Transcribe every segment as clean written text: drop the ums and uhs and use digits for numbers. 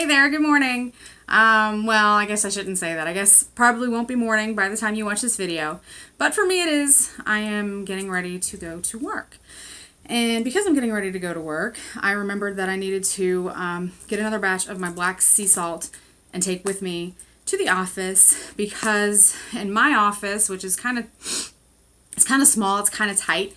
Hey there, good morning. Well, I guess I shouldn't say that. I guess probably won't be morning by the time you watch this video. But for me it is. I am getting ready to go to work. And because I'm getting ready to go to work, I remembered that I needed to get another batch of my black sea salt and take with me to the office, because in my office, which is kind of small, it's kind of tight,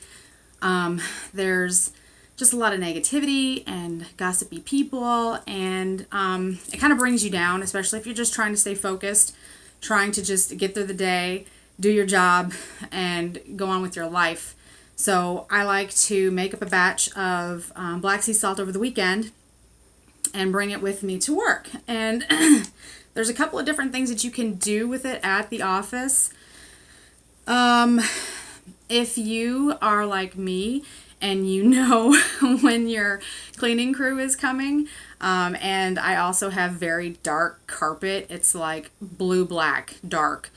there's just a lot of negativity and gossipy people, and it kind of brings you down, especially if you're just trying to stay focused, trying to just get through the day, do your job, and go on with your life. So I like to make up a batch of black sea salt over the weekend and bring it with me to work. And there's a couple of different things that you can do with it at the office. If you are like me and you know when your cleaning crew is coming, and I also have very dark carpet, it's like blue-black dark.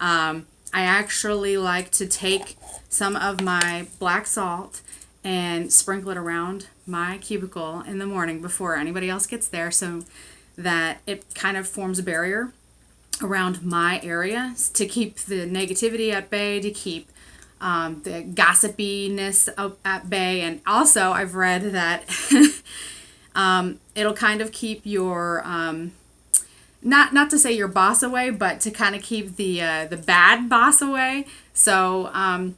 I actually like to take some of my black salt and sprinkle it around my cubicle in the morning before anybody else gets there, so that it kind of forms a barrier around my area to keep the negativity at bay, to keep the gossipiness at bay. And also I've read that it'll kind of keep your not to say your boss away, but to kind of keep the bad boss away. So I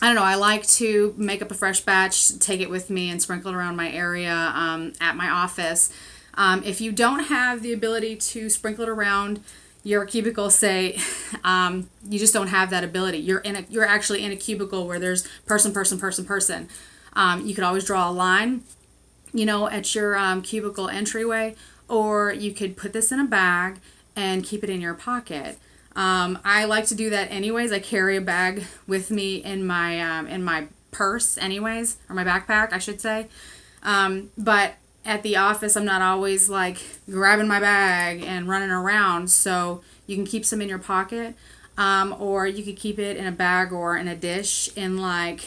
don't know, I like to make up a fresh batch, take it with me, and sprinkle it around my area at my office. If you don't have the ability to sprinkle it around your cubicle, say you just don't have that ability, you're actually in a cubicle where there's person, you could always draw a line, at your cubicle entryway, or you could put this in a bag and keep it in your pocket. I like to do that anyways. I carry a bag with me in my purse anyways, or my backpack, I should say. But at the office, I'm not always like grabbing my bag and running around, so you can keep some in your pocket, or you could keep it in a bag or in a dish in, like,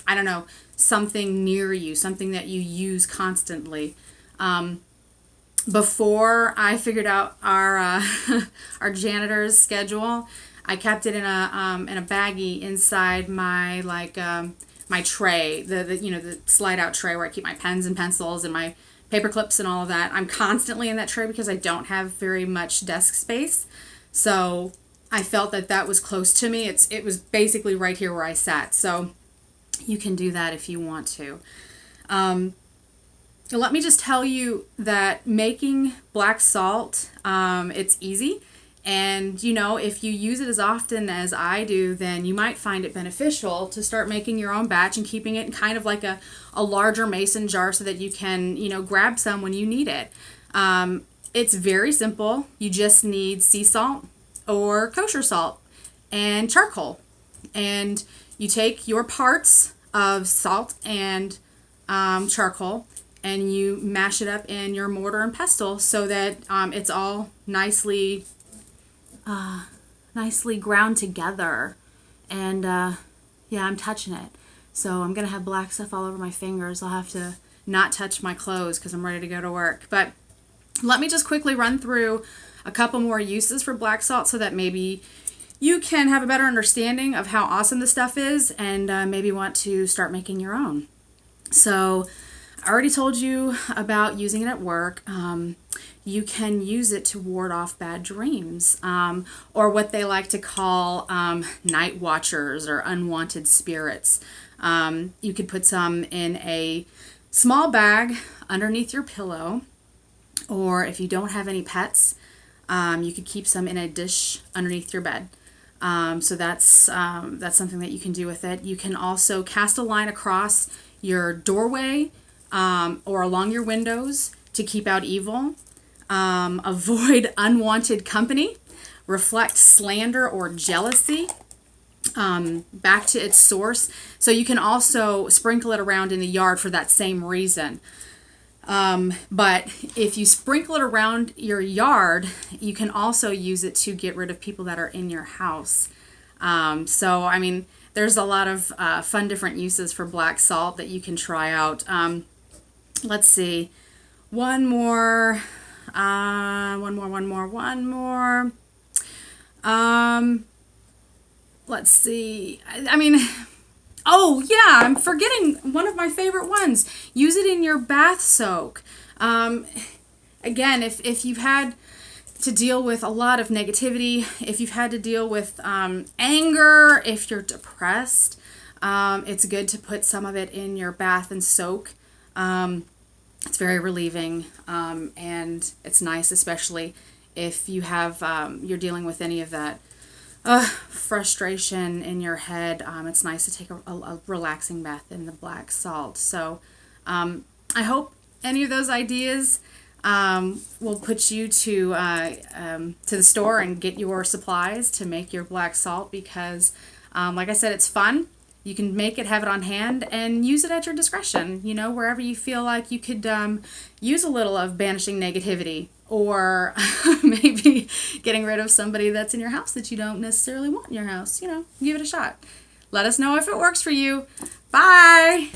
I don't know, something near you, something that you use constantly. Before I figured out our our janitor's schedule, I kept it in a baggie inside my my tray, the slide out tray where I keep my pens and pencils and my paper clips and all of that. I'm constantly in that tray because I don't have very much desk space. So I felt that was close to me. It was basically right here where I sat. So you can do that if you want to. Let me just tell you that making black salt, it's easy. And, if you use it as often as I do, then you might find it beneficial to start making your own batch and keeping it in kind of like a larger mason jar so that you can, grab some when you need it. It's very simple. You just need sea salt or kosher salt and charcoal. And you take your parts of salt and charcoal, and you mash it up in your mortar and pestle so that it's all nicely ground together. And yeah, I'm touching it, so I'm gonna have black stuff all over my fingers. I'll have to not touch my clothes because I'm ready to go to work. But let me just quickly run through a couple more uses for black salt so that maybe you can have a better understanding of how awesome this stuff is, and maybe want to start making your own. So I already told you about using it at work. You can use it to ward off bad dreams, or what they like to call night watchers or unwanted spirits. You could put some in a small bag underneath your pillow, or if you don't have any pets, you could keep some in a dish underneath your bed. So that's something that you can do with it. You can also cast a line across your doorway, or along your windows to keep out evil, avoid unwanted company, reflect slander or jealousy back to its source. So you can also sprinkle it around in the yard for that same reason. But if you sprinkle it around your yard, you can also use it to get rid of people that are in your house. So, I mean, there's a lot of fun different uses for black salt that you can try out. Let's see. One more One more. Let's see. I mean, oh yeah, I'm forgetting one of my favorite ones. Use it in your bath soak. Again, if you've had to deal with a lot of negativity, if you've had to deal with anger, if you're depressed, it's good to put some of it in your bath and soak. It's very relieving, and it's nice, especially if you have you're dealing with any of that frustration in your head. It's nice to take a relaxing bath in the black salt. So I hope any of those ideas will put you to the store and get your supplies to make your black salt, because like I said, it's fun. You can make it, have it on hand, and use it at your discretion, you know, wherever you feel like you could use a little of banishing negativity, or maybe getting rid of somebody that's in your house that you don't necessarily want in your house. You know, give it a shot. Let us know if it works for you. Bye!